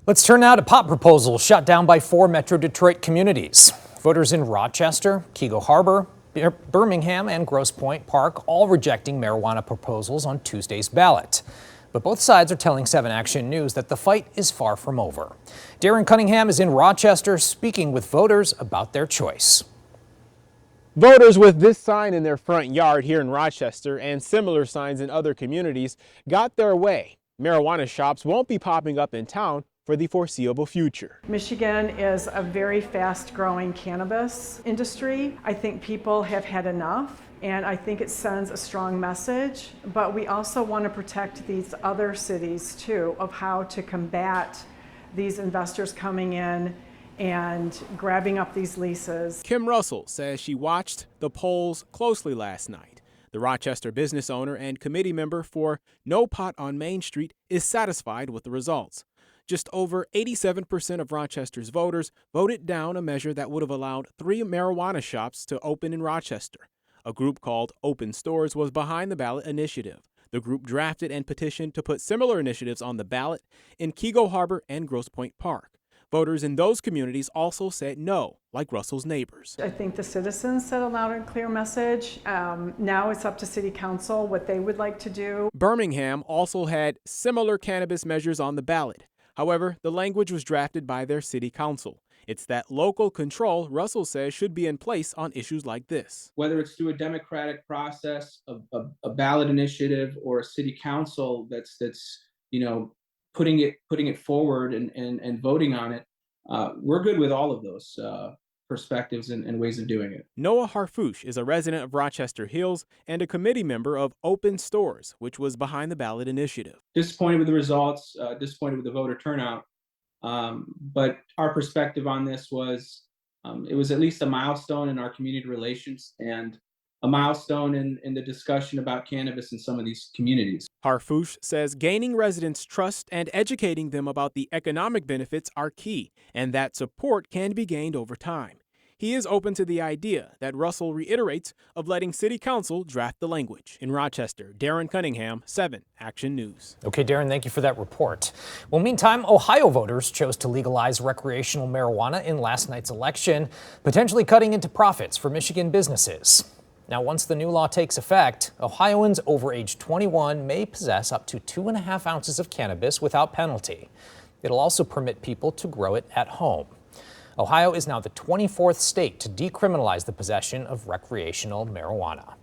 Let's turn now to pot proposals shot down by 4 Metro Detroit communities. Voters in Rochester, Keego Harbor, Birmingham, and Grosse Pointe Park all rejecting marijuana proposals on Tuesday's ballot. But both sides are telling 7 Action News that the fight is far from over. Darren Cunningham is in Rochester speaking with voters about their choice. Voters with this sign in their front yard here in Rochester and similar signs in other communities got their way. Marijuana shops won't be popping up in town for the foreseeable future. Michigan is a very fast-growing cannabis industry. I think people have had enough, and I think it sends a strong message, but we also want to protect these other cities too of how to combat these investors coming in and grabbing up these leases. Kim Russell says she watched the polls closely last night. The Rochester business owner and committee member for No Pot on Main Street is satisfied with the results. Just over 87% of Rochester's voters voted down a measure that would have allowed 3 marijuana shops to open in Rochester. A group called Open Stores was behind the ballot initiative. The group drafted and petitioned to put similar initiatives on the ballot in Keego Harbor and Grosse Pointe Park. Voters in those communities also said no, like Russell's neighbors. I think the citizens said a loud and clear message. Now it's up to City Council what they would like to do. Birmingham also had similar cannabis measures on the ballot. However, the language was drafted by their city council. It's that local control Russell says should be in place on issues like this. Whether it's through a democratic process, a ballot initiative, or a city council that's putting it forward and voting on it, we're good with all of those perspectives and ways of doing it. Noah Harfouche is a resident of Rochester Hills and a committee member of Open Stores, which was behind the ballot initiative. Disappointed with the results, disappointed with the voter turnout, but our perspective on this was it was at least a milestone in our community relations and a milestone in the discussion about cannabis in some of these communities. Harfouche says gaining residents' trust and educating them about the economic benefits are key, and that support can be gained over time. He is open to the idea that Russell reiterates of letting City Council draft the language. In Rochester, Darren Cunningham, 7 Action News. Okay, Darren, thank you for that report. Well, meantime, Ohio voters chose to legalize recreational marijuana in last night's election, potentially cutting into profits for Michigan businesses. Now, once the new law takes effect, Ohioans over age 21 may possess up to 2.5 ounces of cannabis without penalty. It'll also permit people to grow it at home. Ohio is now the 24th state to decriminalize the possession of recreational marijuana.